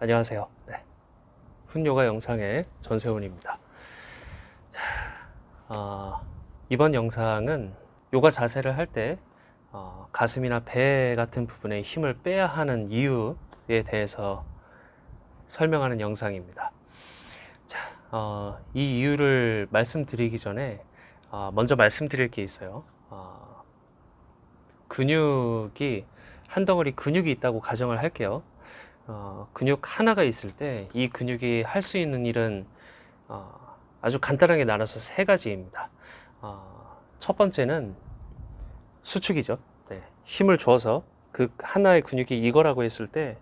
안녕하세요. 네. 훈요가 영상의 전세훈입니다. 자, 이번 영상은 요가 자세를 할 때 가슴이나 배 같은 부분에 힘을 빼야 하는 이유에 대해서 설명하는 영상입니다. 자, 이 이유를 말씀드리기 전에 먼저 말씀드릴 게 있어요. 근육이 한 덩어리 근육이 있다고 가정을 할게요. 근육 하나가 있을 때 이 근육이 할 수 있는 일은 아주 간단하게 나눠서 세 가지입니다. 첫 번째는 수축이죠. 네, 힘을 줘서 그 하나의 근육이 이거라고 했을 때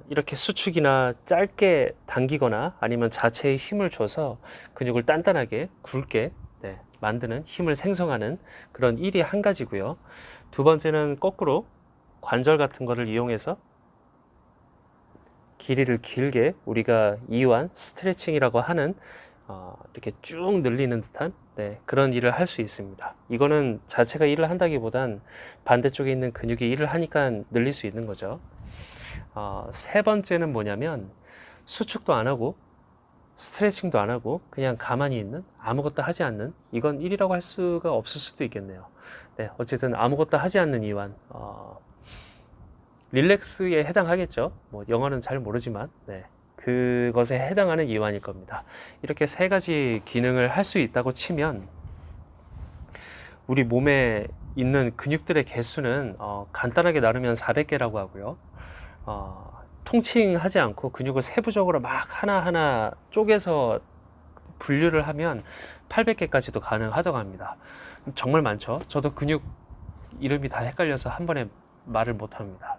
이렇게 수축이나 짧게 당기거나 아니면 자체에 힘을 줘서 근육을 단단하게 굵게 만드는 힘을 생성하는 그런 일이 한 가지고요. 두 번째는 거꾸로 관절 같은 거를 이용해서 길이를 길게 우리가 이완, 스트레칭이라고 하는 이렇게 쭉 늘리는 듯한 그런 일을 할 수 있습니다. 이거는 자체가 일을 한다기보단 반대쪽에 있는 근육이 일을 하니까 늘릴 수 있는 거죠. 세 번째는 뭐냐면 수축도 안 하고 스트레칭도 안 하고 그냥 가만히 있는, 아무것도 하지 않는, 이건 일이라고 할 수가 없을 수도 있겠네요. 어쨌든 아무것도 하지 않는 이완, 릴렉스에 해당하겠죠. 뭐 영어는 잘 모르지만 그것에 해당하는 이완일 겁니다. 이렇게 세 가지 기능을 할 수 있다고 치면 우리 몸에 있는 근육들의 개수는 간단하게 나누면 400개라고 하고요. 통칭하지 않고 근육을 세부적으로 막 하나하나 쪼개서 분류를 하면 800개까지도 가능하다고 합니다. 정말 많죠. 저도 근육 이름이 다 헷갈려서 한 번에 말을 못 합니다.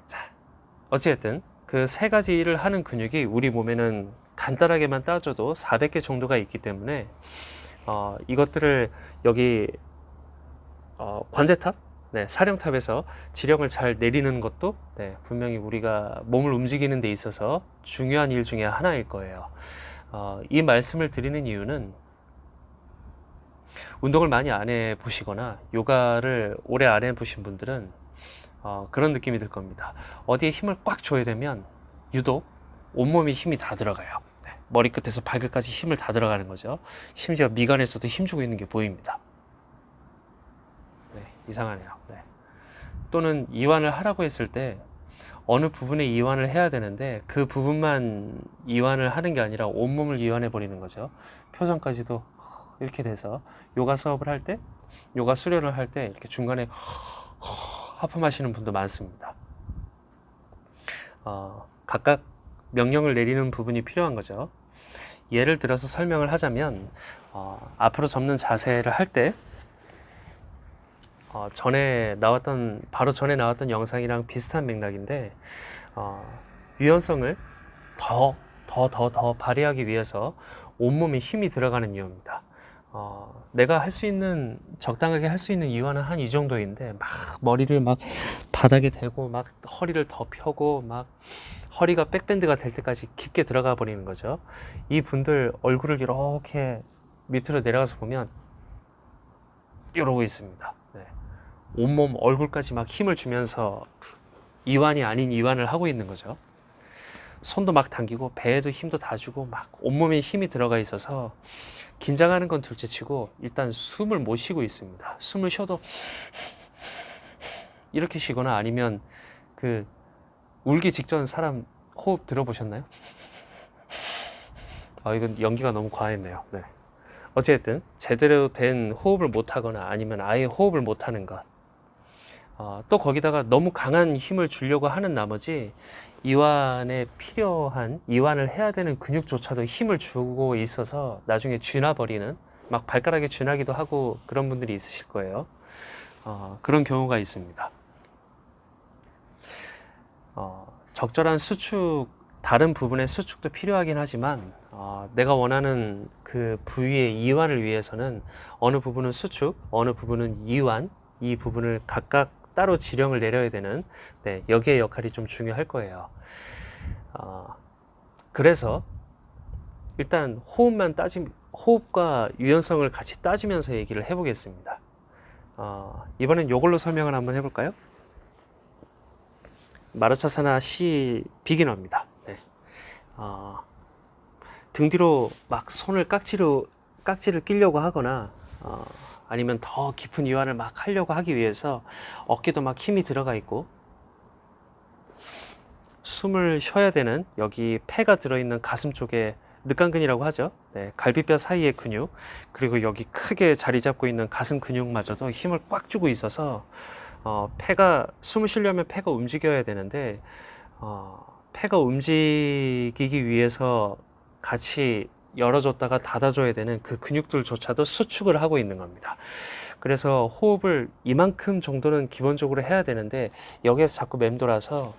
자, 어찌됐든 그 세 가지 일을 하는 근육이 우리 몸에는 간단하게만 따져도 400개 정도가 있기 때문에 이것들을 여기 관제탑, 사령탑에서 지령을 잘 내리는 것도 분명히 우리가 몸을 움직이는 데 있어서 중요한 일 중에 하나일 거예요. 이 말씀을 드리는 이유는 운동을 많이 안 해보시거나 요가를 오래 안 해보신 분들은 그런 느낌이 들 겁니다. 어디에 힘을 꽉 줘야 되면 유독 온몸에 힘이 다 들어가요. 머리끝에서 발끝까지 힘을 다 들어가는 거죠. 심지어 미간에서도 힘주고 있는 게 보입니다. 이상하네요. 또는 이완을 하라고 했을 때 어느 부분에 이완을 해야 되는데 그 부분만 이완을 하는 게 아니라 온몸을 이완해 버리는 거죠. 표정까지도 이렇게 돼서 요가 수업을 할 때, 요가 수련을 할 때 이렇게 중간에 하품하시는 분도 많습니다. 각각 명령을 내리는 부분이 필요한 거죠. 예를 들어서 설명을 하자면 앞으로 접는 자세를 할 때 바로 전에 나왔던 영상이랑 비슷한 맥락인데 유연성을 더 발휘하기 위해서 온몸에 힘이 들어가는 이유입니다. 내가 적당하게 할 수 있는 이완은 한 이 정도인데 막 머리를 막 바닥에 대고 막 허리를 더 펴고 막 허리가 백밴드가 될 때까지 깊게 들어가 버리는 거죠. 이 분들 얼굴을 이렇게 밑으로 내려가서 보면 이러고 있습니다. 온몸 얼굴까지 막 힘을 주면서 이완이 아닌 이완을 하고 있는 거죠. 손도 막 당기고 배에도 힘도 다 주고 막 온몸에 힘이 들어가 있어서 긴장하는 건 둘째치고 일단 숨을 못 쉬고 있습니다. 숨을 쉬어도 이렇게 쉬거나 아니면 그 울기 직전 사람 호흡 들어보셨나요? 이건 연기가 너무 과했네요. 어쨌든 제대로 된 호흡을 못 하거나 아니면 아예 호흡을 못 하는 것, 또 거기다가 너무 강한 힘을 주려고 하는 나머지 이완에 필요한, 이완을 해야 되는 근육조차도 힘을 주고 있어서 나중에 쥐나버리는, 막 발가락에 쥐나기도 하고 그런 분들이 있으실 거예요. 그런 경우가 있습니다. 적절한 수축, 다른 부분의 수축도 필요하긴 하지만 내가 원하는 그 부위의 이완을 위해서는 어느 부분은 수축, 어느 부분은 이완, 이 부분을 각각 따로 지령을 내려야 되는 여기의 역할이 좀 중요할 거예요. 그래서 일단 호흡과 유연성을 같이 따지면서 얘기를 해보겠습니다. 이번엔 이걸로 설명을 한번 해볼까요? 마르차사나 시 비기너입니다. 네. 등 뒤로 막 손을 깍지를 끼려고 하거나 아니면 더 깊은 이완을 막 하려고 하기 위해서 어깨도 막 힘이 들어가 있고 숨을 쉬어야 되는 여기 폐가 들어있는 가슴 쪽에 늑간근이라고 하죠. 네, 갈비뼈 사이의 근육, 그리고 여기 크게 자리 잡고 있는 가슴 근육마저도 힘을 꽉 주고 있어서 폐가 숨을 쉬려면 폐가 움직여야 되는데 폐가 움직이기 위해서 같이 열어줬다가 닫아줘야 되는 그 근육들조차도 수축을 하고 있는 겁니다. 그래서 호흡을 이만큼 정도는 기본적으로 해야 되는데 여기에서 자꾸 맴돌아서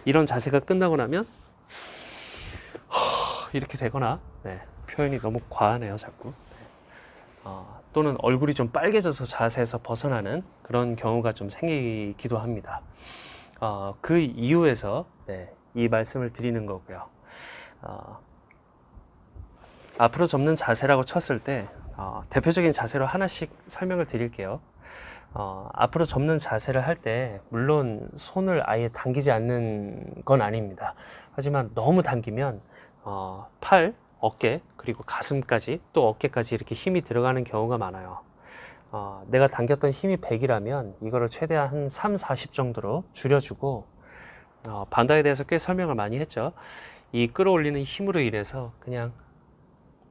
이런 자세가 끝나고 나면 이렇게 되거나, 네, 표현이 너무 과하네요 자꾸. 또는 얼굴이 좀 빨개져서 자세에서 벗어나는 그런 경우가 좀 생기기도 합니다. 그 이유에서 네, 이 말씀을 드리는 거고요. 앞으로 접는 자세라고 쳤을 때 대표적인 자세로 하나씩 설명을 드릴게요. 앞으로 접는 자세를 할 때 물론 손을 아예 당기지 않는 건 아닙니다. 하지만 너무 당기면 팔, 어깨, 그리고 가슴까지 또 어깨까지 이렇게 힘이 들어가는 경우가 많아요. 내가 당겼던 힘이 100이라면 이거를 최대한 한 3, 40 정도로 줄여주고 반다에 대해서 꽤 설명을 많이 했죠. 이 끌어올리는 힘으로 인해서 그냥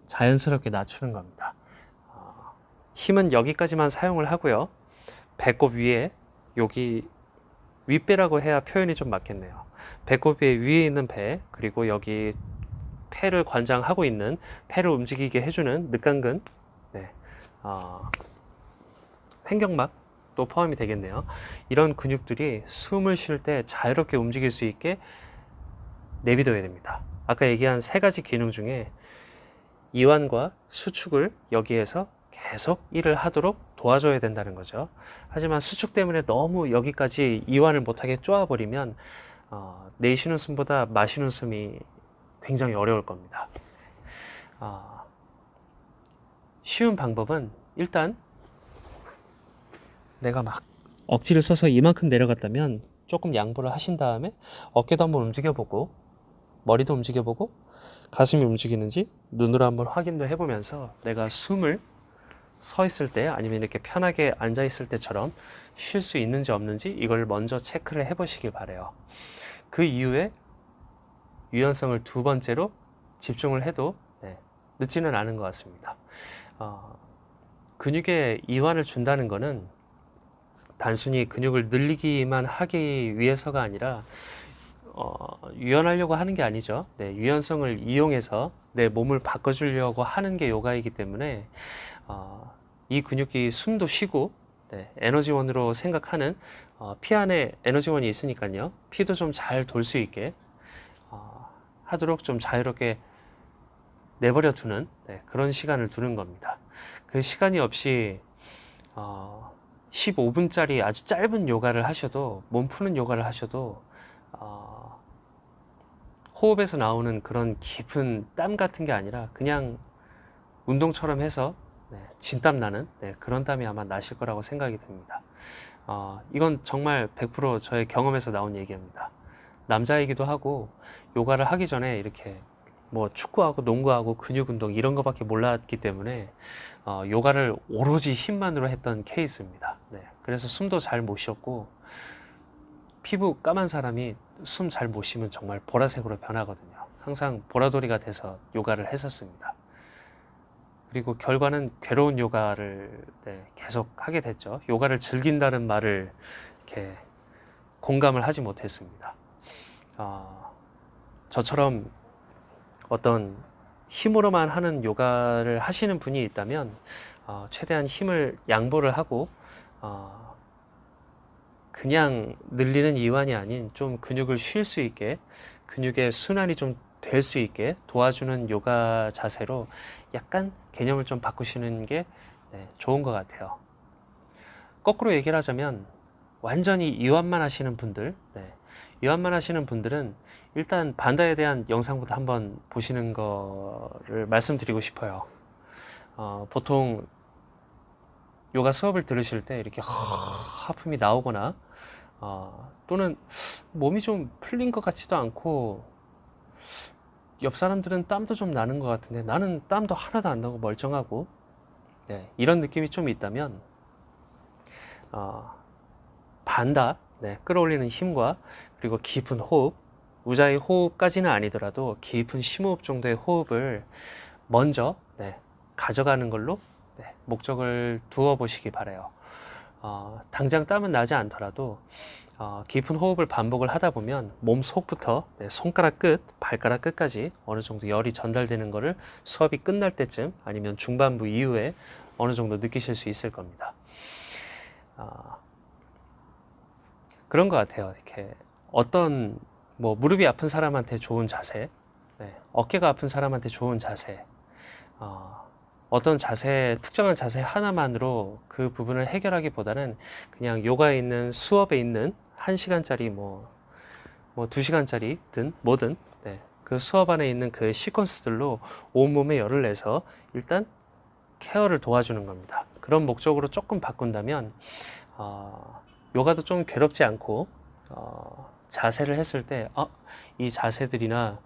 자연스럽게 낮추는 겁니다. 힘은 여기까지만 사용을 하고요. 배꼽 위에 여기 윗배라고 해야 표현이 좀 맞겠네요. 배꼽 위에 있는 배, 그리고 여기 폐를 관장하고 있는 폐를 움직이게 해주는 늑간근, 네, 횡격막도 포함이 되겠네요. 이런 근육들이 숨을 쉴 때 자유롭게 움직일 수 있게 내비둬야 됩니다. 아까 얘기한 세 가지 기능 중에 이완과 수축을 여기에서 계속 일을 하도록 도와줘야 된다는 거죠. 하지만 수축 때문에 너무 여기까지 이완을 못하게 쪼아버리면 내쉬는 숨보다 마시는 숨이 굉장히 어려울 겁니다. 쉬운 방법은 일단 내가 막 억지를 써서 이만큼 내려갔다면 조금 양보를 하신 다음에 어깨도 한번 움직여보고 머리도 움직여보고 가슴이 움직이는지 눈으로 한번 확인도 해보면서 내가 숨을 서 있을 때 아니면 이렇게 편하게 앉아 있을 때처럼 쉴 수 있는지 없는지 이걸 먼저 체크를 해보시길 바래요. 그 이후에 유연성을 두 번째로 집중을 해도 늦지는 않은 것 같습니다. 근육에 이완을 준다는 것은 단순히 근육을 늘리기만 하기 위해서가 아니라 유연하려고 하는 게 아니죠. 네, 유연성을 이용해서 내 몸을 바꿔주려고 하는 게 요가이기 때문에 이 근육이 숨도 쉬고 에너지원으로 생각하는 피 안에 에너지원이 있으니까요. 피도 좀 잘 돌 수 있게 하도록 좀 자유롭게 내버려 두는 그런 시간을 두는 겁니다. 그 시간이 없이 15분짜리 아주 짧은 요가를 하셔도 몸 푸는 요가를 하셔도 호흡에서 나오는 그런 깊은 땀 같은 게 아니라 그냥 운동처럼 해서 진땀 나는 그런 땀이 아마 나실 거라고 생각이 듭니다. 이건 정말 100% 저의 경험에서 나온 얘기입니다. 남자이기도 하고 요가를 하기 전에 이렇게 뭐 축구하고 농구하고 근육 운동 이런 거밖에 몰랐기 때문에 요가를 오로지 힘만으로 했던 케이스입니다. 그래서 숨도 잘 못 쉬었고 피부 까만 사람이 숨 잘 못 쉬면 정말 보라색으로 변하거든요. 항상 보라돌이가 돼서 요가를 했었습니다. 그리고 결과는 괴로운 요가를 계속 하게 됐죠. 요가를 즐긴다는 말을 이렇게 공감을 하지 못했습니다. 저처럼 어떤 힘으로만 하는 요가를 하시는 분이 있다면 최대한 힘을 양보를 하고 그냥 늘리는 이완이 아닌 좀 근육을 쉴 수 있게 근육의 순환이 좀 될 수 있게 도와주는 요가 자세로 약간 개념을 좀 바꾸시는 게 좋은 것 같아요. 거꾸로 얘기를 하자면 완전히 이완만 하시는 분들, 이완만 하시는 분들은 일단 반다에 대한 영상부터 한번 보시는 거를 말씀드리고 싶어요. 보통 요가 수업을 들으실 때 이렇게 하품이 나오거나 또는 몸이 좀 풀린 것 같지도 않고 옆 사람들은 땀도 좀 나는 것 같은데 나는 땀도 하나도 안 나고 멀쩡하고 네, 이런 느낌이 좀 있다면 반다 네, 끌어올리는 힘과 그리고 깊은 호흡 우자의 호흡까지는 아니더라도 깊은 심호흡 정도의 호흡을 먼저 네, 가져가는 걸로 네, 목적을 두어 보시기 바라요. 당장 땀은 나지 않더라도 깊은 호흡을 반복을 하다 보면 몸 속부터 네, 손가락 끝, 발가락 끝까지 어느 정도 열이 전달되는 것을 수업이 끝날 때쯤 아니면 중반부 이후에 어느 정도 느끼실 수 있을 겁니다. 그런 것 같아요. 이렇게 어떤 뭐 무릎이 아픈 사람한테 좋은 자세, 네, 어깨가 아픈 사람한테 좋은 자세, 어떤 자세, 특정한 자세 하나만으로 그 부분을 해결하기보다는 그냥 요가에 있는 수업에 있는 1시간짜리 뭐 2시간짜리든 뭐든 네, 그 수업 안에 있는 그 시퀀스들로 온몸에 열을 내서 일단 케어를 도와주는 겁니다. 그런 목적으로 조금 바꾼다면 요가도 좀 괴롭지 않고 자세를 했을 때 이 자세들이나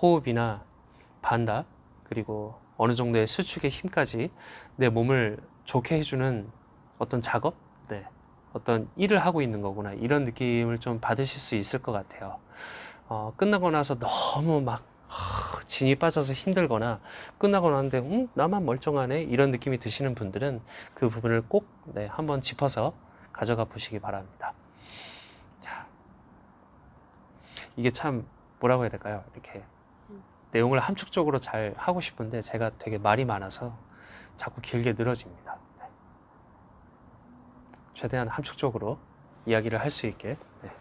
호흡이나 반다 그리고 어느 정도의 수축의 힘까지 내 몸을 좋게 해주는 어떤 작업, 네, 어떤 일을 하고 있는 거구나 이런 느낌을 좀 받으실 수 있을 것 같아요. 끝나고 나서 너무 막 진이 빠져서 힘들거나 끝나고 나는데 나만 멀쩡하네 이런 느낌이 드시는 분들은 그 부분을 꼭 네, 한번 짚어서 가져가 보시기 바랍니다. 자, 이게 참 뭐라고 해야 될까요? 이렇게 내용을 함축적으로 잘 하고 싶은데 제가 되게 말이 많아서 자꾸 길게 늘어집니다. 네. 최대한 함축적으로 이야기를 할 수 있게 네,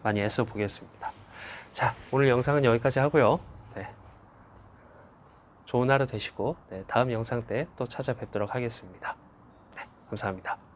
많이 애써 보겠습니다. 자, 오늘 영상은 여기까지 하고요. 네. 좋은 하루 되시고 네, 다음 영상 때 또 찾아뵙도록 하겠습니다. 네, 감사합니다.